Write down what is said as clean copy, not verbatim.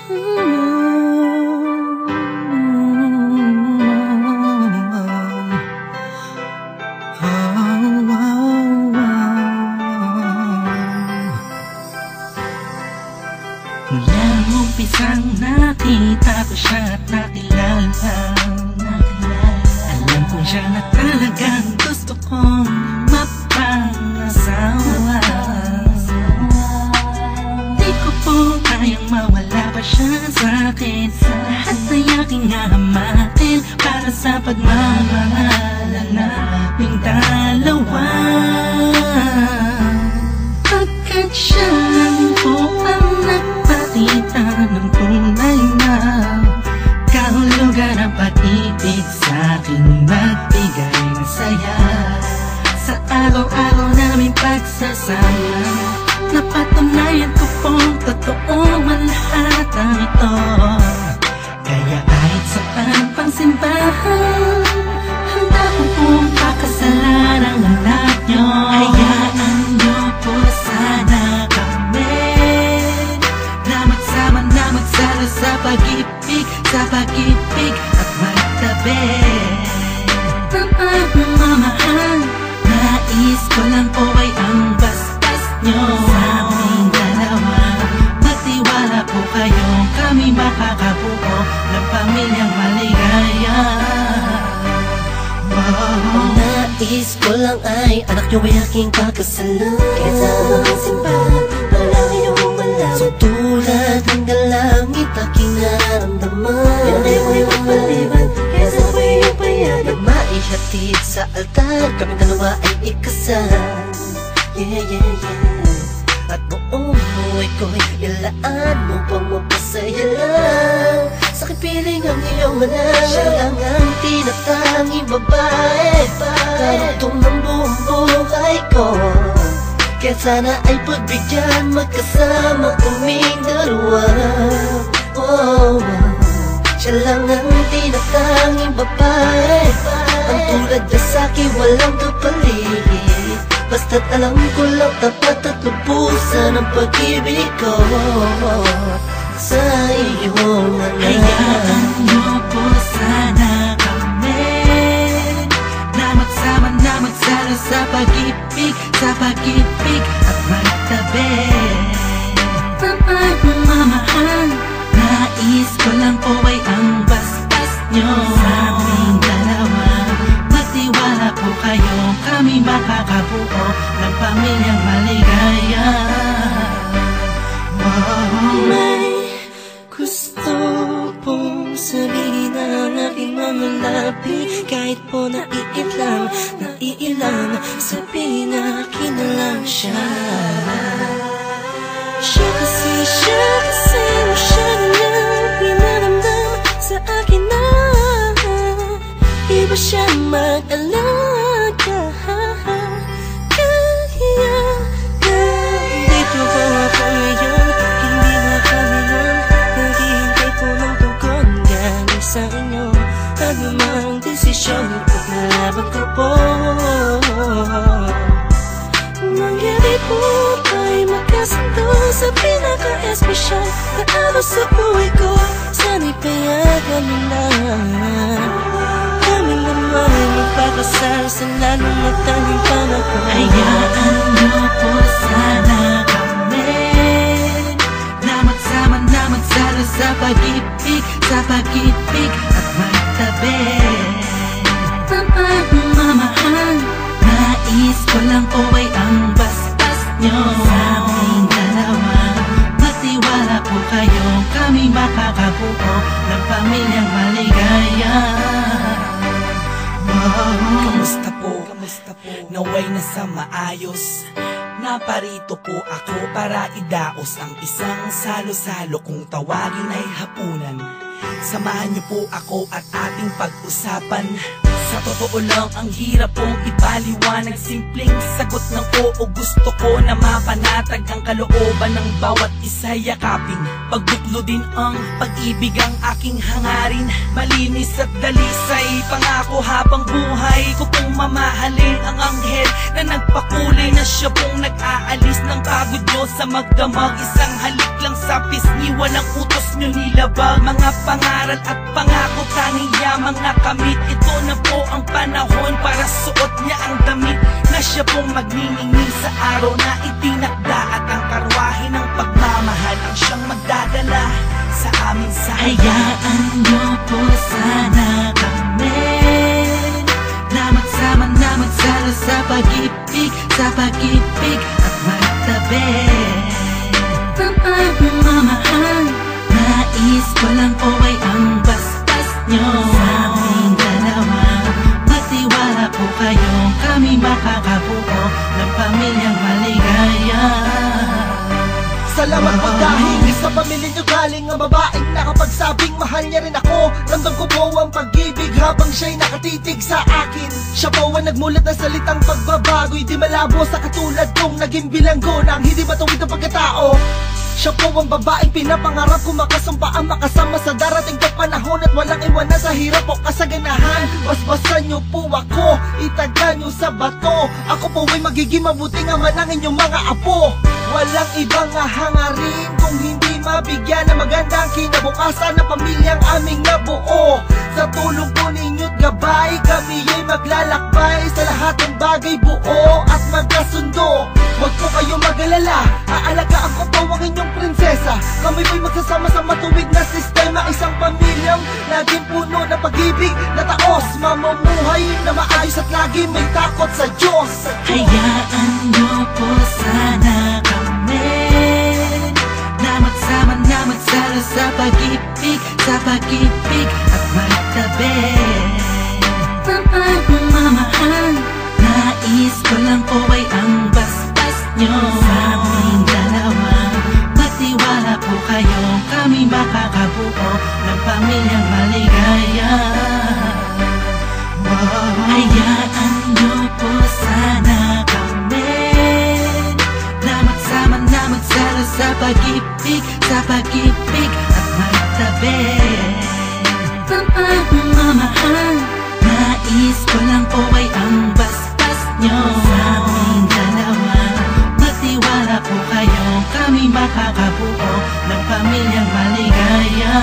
Mula umpisang nakita ko siya at nakilala, alam ko siya na talagang gusto kong mapangasawa. Di ko po kayang mawala pa siya sa'kin. Lahat ay aking hahamakin para sa pagmamahalan naming dalawa. Pagkat siya lang po ang nagpakita ng tunay na kahulugan ng pag-ibig sa'king magbigay ng saya sa araw-araw naming pagsasama. Napatunayan ko pong totoo ang lahat ng ito. Kaya kahit saan pang simbahan, handa ko pong pakasalan ang anak nyo. Hayaan nyo po sana kami na magsama na magsalo sa pag-ibig at magtabi ng pagmamahal. Nais ko lang po ay ang bastas nyo sa aming dalawa. Magtiwala po kayo, kami makakabuo ng pamilyang maligaya. Nais ko lang ay anak nyo ay aking pakasalan. Kaysa ang simbahan, malaki yung malaman. So tulad hanggang langit aking nararamdaman. Hindi mo yung maliban, kaysa ko yung payagan. Maihatid sa altar, kami dalawa ay ikasal. Yeah, yeah, yeah. At buong buhay ko'y ilaan mo pang mapasaya lang. Sa kipiling ang iyong anak, siya lang ang tinatanging babae, karugtong ng buong buhay ko. Kaya sana ay pagbigyan magkasama kaming dalawa. Oh, siya lang ang tinatanging babae, ang tulad niya sa'kin walang kapalit. Basta't alam ko lang tapat at lubusan ang pag-ibig ko sa iyong anak. Hayaan nyo po sana kami na magsama na magsalo sa pag-ibig at magtabi ng pagmamahal. Nais ko lang po ay ang bastas nyo sa aming dalawa. Magtiwala po kayo, kami makakabuo ng pamilyang maligaya. May gusto pong sabihin ng aking mga labi, kahit po naiilang, sabihin akin na lang siya. Siya kasi masyado niyang pinaramdam sa akin na iba siya mag-alaga. Kaya nandito po ako ngayon, hindi makalingan. Naghihintay po ng tugon galing sa inyo. Anumang desisyon, ipaglalaban ko po. Mangyari po ay magkasundo sa pinaka-espesyal na araw sa buhay ko. Sana'y payagan mo na kami naman ay magpakasal sa lalong nagtanging panahon. Hayaan nyo po sana kami na magsama na magsalo sa pag-ibig at magtabi ng pagmamahal. Nais ko lang po ay ang bastas nyo sa aming dalawa. Magtiwala po kayo, kami makakabuo ng pamilyang maligaya. Kamusta po? Naway nasa maayos. Naparito po ako para idaos ang isang salo-salo kung tawagin ay hapunan. Samahan niyo po ako at ating pag-usapan Sa totoo lang, ang hirap pong ipaliwanag. Simpleng sagot ng oo, gusto ko na mapanatag ang kalooban ng bawat isa. Yakapin, pagbuklo din ang pag-ibig ang aking hangarin. Malinis at dalisay, pangako habang buhay ko pong mamahalin ang anghel na nagpakulay, na siya pong nag-aalis ng pagod nyo sa magdamag. Isang halik lang sa pisngi, walang utos nyo nilabag. Mga pangaral at pangako, tanging yamang nakamit. Ito na po ang panahon para suot niya ang damit na siya pong magniningning sa araw na itinakda. At ang karwahe ng pagmamahal ang siyang magdadala sa aming sahaya. Hayaan niyo po sana kami na magsama na magsalo sa pag-ibig, sa pag-ibig at magtabi. Mamahal, nais ko lang po ay ang bastas nyo sa aming dalawa. Matiwala po kayo, kami makakabuo ng pamilyang maligaya. Salamat po dahil sa pamilya nyo galing ang babaeng nakapagsabing mahal niya rin ako. Ramdam ko po ang pag-ibig habang siya'y nakatitig sa akin. Siya po ang nagmulat ng salitang pagbabago'y di malabo sa katulad kong naging bilanggo ng hindi matuwid ang pagkatao. Siya po ang babaeng pinapangarap ko, makasumpa ang makasama sa darating na panahon at walang iwanan sa hirap o kasaganahan. Basbasan niyo po ako, itaga niyo sa bato. Ako po ay magiging mabuting ama ng inyong mga apo. Walang ibang hangarin kung hindi mabigyan ng magandang kinabukasan ng pamilyang aming nabuo. Sa tulong po ninyo't gabay, kami ay maglalakbay sa lahat ng bagay, buo at magkasundo. Huwag po kayong mag-alala, aalagaan ko po ang inyong prinsesa. Kami po'y magsasama sa matuwid na sistema, isang pamilyang laging puno ng pag-ibig na taos, mamumuhay na maayos at lagi may takot sa Diyos. Hayaan niyo po sana kami na magsama na magsalo sa pag-ibig, sa pag-ibig at magtabi. Mamahal, nais ko lang po ay ang bastas nyo sa aming dalawa. Matiwala po kayo, kami makakabuo ng pamilyang maligaya. Hayaan niyo po sana kami na magsama na magsalo sa pag-ibig, sa pag-ibig at magtabi. Mamahal, nais ko lang po ay ang bastas nyo sa aming dalawa. Matiwala po kayo, kami makakabuo ng pamilyang maligaya.